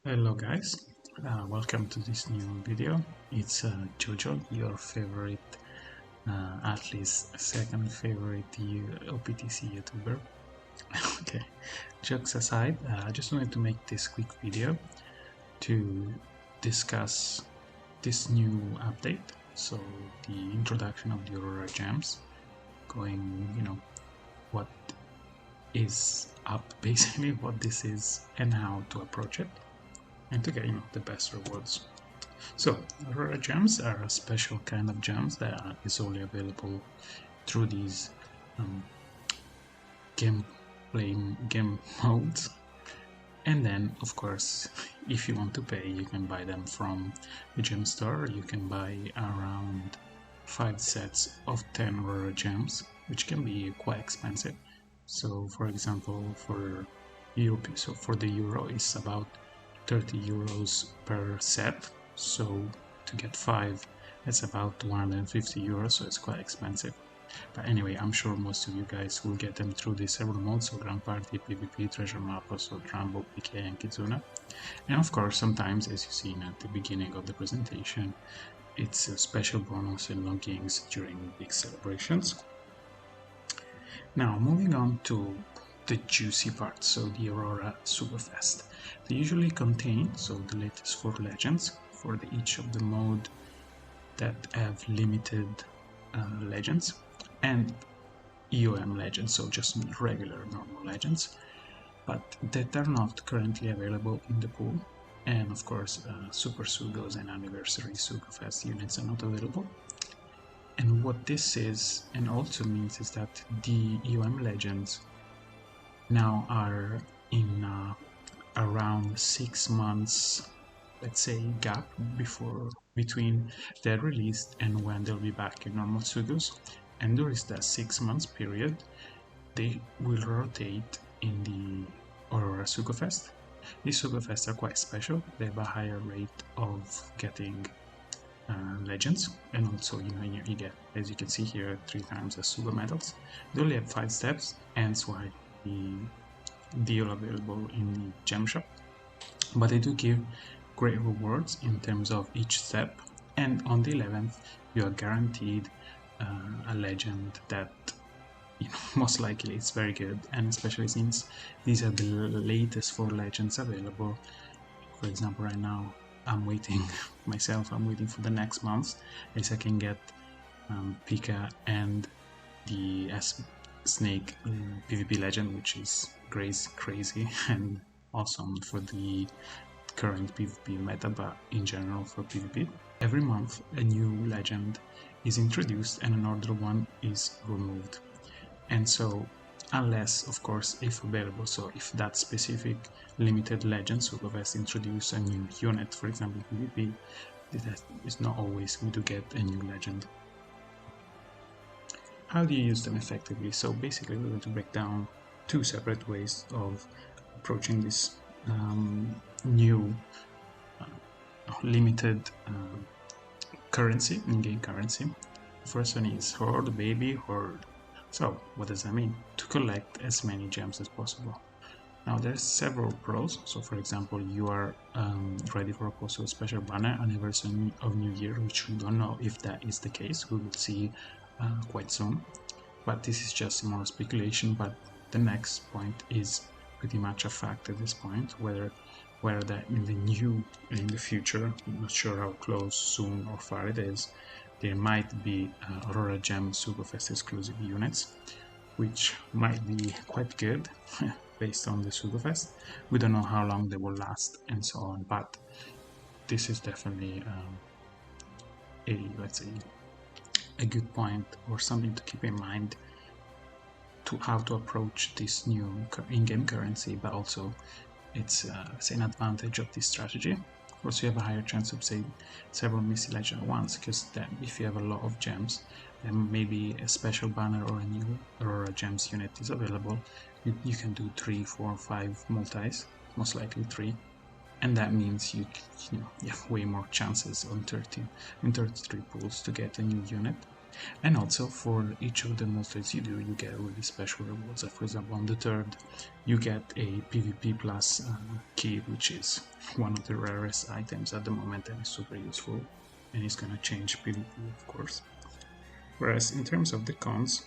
Hello guys, welcome to this new video. It's Jojo, your favorite, at least second favorite OPTC YouTuber. Okay, jokes aside, I just wanted to make this quick video to discuss this new update. So the introduction of the Aurora Gems, what is up, basically what this is and how to approach it, and to get the best rewards. So Aurora Gems are a special kind of gems that is only available through these game modes. And then of course, if you want to pay, you can buy them from the gem store. You can buy around 5 sets of 10 Aurora Gems, which can be quite expensive. So for example, for the euro is about 30 euros per set, so to get 5 that's about 150 euros, so it's quite expensive. But anyway, I'm sure most of you guys will get them through the several modes, so Grand Party, PvP, Treasure Map, so Rambo, PK and Kizuna. And of course, sometimes, as you've seen at the beginning of the presentation, it's a special bonus and loggings during big celebrations. Now, moving on to the juicy part, so the Aurora Superfest. They usually contain the latest 4 legends for each of the mode that have limited legends, and EOM legends, so just regular normal legends, but that are not currently available in the pool. And of course, Super Sugos and Anniversary Sugofest units are not available. And what this is and also means is that the EOM legends now are in around 6 months, let's say, gap between their release and when they'll be back in normal Sugos. And during that 6 months period, they will rotate in the Aurora Sugofest. These Sugofests are quite special. They have a higher rate of getting legends, and also you get, as you can see here, 3 times the Sugo medals. They only have 5 steps, hence why the deal available in the gem shop, but they do give great rewards in terms of each step. And on the 11th, you are guaranteed a legend that most likely it's very good, and especially since these are the latest 4 legends available. For example, right now I'm waiting for the next month, as I can get Pika and the Snake PvP legend, which is crazy and awesome for the current PvP meta, but in general for PvP. Every month a new legend is introduced and another one is removed. And so, unless of course if available, so if that specific limited legend Sugofest introduce a new unit, for example PvP, that is not always we do get a new legend. How do you use them effectively? So basically we're going to break down 2 separate ways of approaching this new limited currency, in-game currency. The first one is Horde, Baby Horde. So what does that mean? To collect as many gems as possible. Now there's several pros. So for example, you are ready for a possible special banner anniversary of New Year, which we don't know if that is the case. We will see quite soon, but this is just more speculation. But the next point is pretty much a fact at this point, whether that in the future, I'm not sure how close, soon or far it is, there might be Aurora Gem Sugofest exclusive units, which might be quite good based on the Sugofest. We don't know how long they will last and so on, but this is definitely let's say a good point or something to keep in mind to how to approach this new in-game currency, but also it's an advantage of this strategy. Of course, you have a higher chance of say several Misty Legend at once, because then if you have a lot of gems, then maybe a special banner or a new Aurora Gems unit is available. You can do 3, 4, 5 multis, most likely 3, and that means you have way more chances on 33 pools to get a new unit. And also for each of the multis you do, you get really special rewards. For example, on the third, you get a PvP plus key, which is one of the rarest items at the moment and is super useful, and it's gonna change PvP, of course. Whereas in terms of the cons,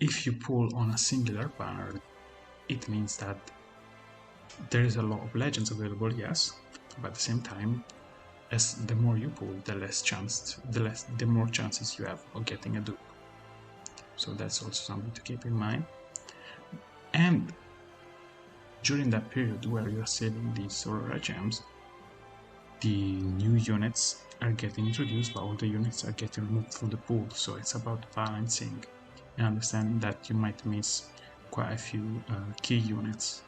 if you pull on a singular banner, it means that there is a lot of legends available, yes, but at the same time, as the more you pull, the more chances you have of getting a dupe. So that's also something to keep in mind. And during that period where you're saving these Aurora gems, the new units are getting introduced, but all the units are getting removed from the pool. So it's about balancing and understanding that you might miss quite a few key units.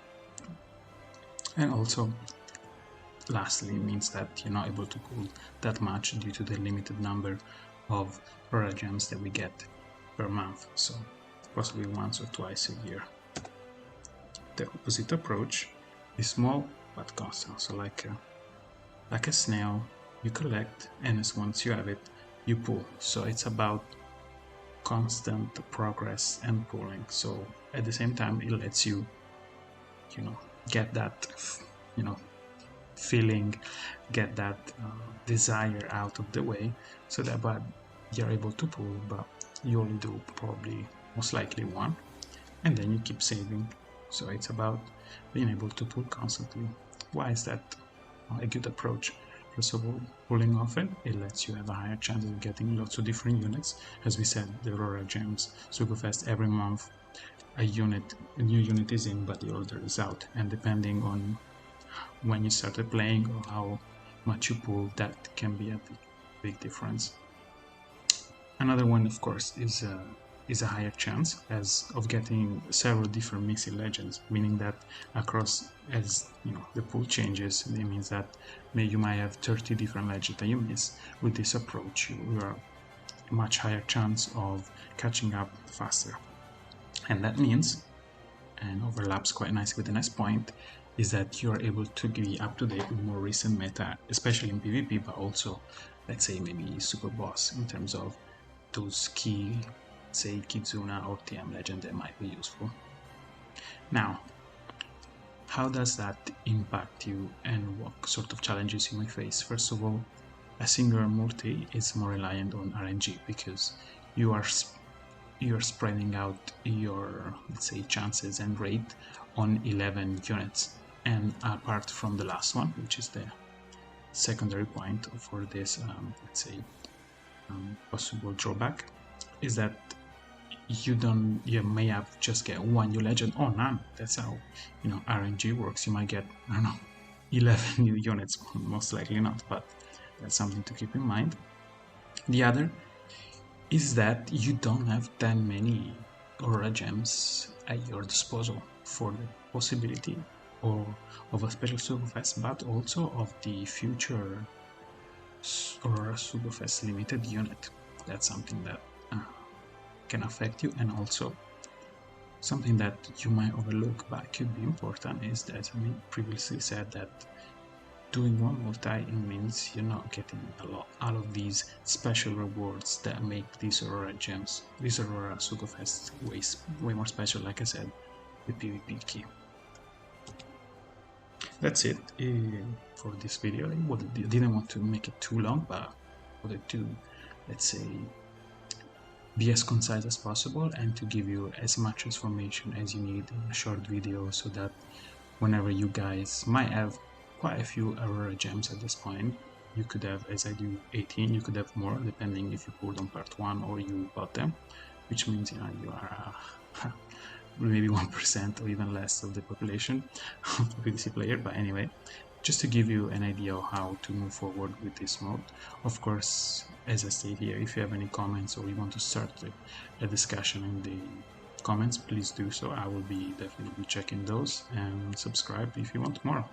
And also, lastly, means that you're not able to pull that much due to the limited number of Aurora gems that we get per month, so possibly once or twice a year. The opposite approach is small but constant, so like a snail, you collect, and as once you have it, you pull. So it's about constant progress and pulling. So at the same time, it lets you, get that, feeling, get that desire out of the way, so that but you're able to pull, but you only do probably most likely one, and then you keep saving. So it's about being able to pull constantly. Why is that a good approach? First of all, pulling often, it lets you have a higher chance of getting lots of different units. As we said, the Aurora Gems Sugofest, every month a new unit is in, but the order is out, and depending on when you started playing or how much you pull, that can be a big difference. Another one, of course, is a higher chance of getting several different mixing legends, meaning that across, as the pool changes, it means that you might have 30 different legends that you miss. With this approach, you are a much higher chance of catching up faster. And that means, and overlaps quite nicely with the next point, is that you are able to be up to date with more recent meta, especially in PvP, but also, let's say, maybe Super Boss, in terms of those key, say, Kizuna or TM legend that might be useful. Now, how does that impact you and what sort of challenges you may face? First of all, a single multi is more reliant on RNG because you are spreading out your, let's say, chances and rate on 11 units. And apart from the last one, which is the secondary point for this, let's say, possible drawback, is that you may have just get one new legend or none. That's how RNG works. You might get, I don't know, 11 new units, most likely not, but that's something to keep in mind. The other is that you don't have that many Aurora gems at your disposal for the possibility of a special Sugofest, but also of the future Aurora Sugofest limited unit. That's something that can affect you, and also something that you might overlook but could be important is that, as I previously said, that doing one multi, it means you're not getting a lot out of these special rewards that make these Aurora gems, these Aurora Sugofest way more special. Like I said, the PvP key. That's it for this video. I didn't want to make it too long, but I wanted to, let's say, be as concise as possible and to give you as much information as you need in a short video, so that whenever you guys might have quite a few Aurora gems at this point, you could have, as I do, 18, you could have more depending if you pulled on part 1 or you bought them, which means you are maybe 1% or even less of the population of the PvC player. But anyway, just to give you an idea of how to move forward with this mode. Of course, as I state here, if you have any comments or you want to start a discussion in the comments, please do so. I will definitely be checking those, and subscribe if you want more.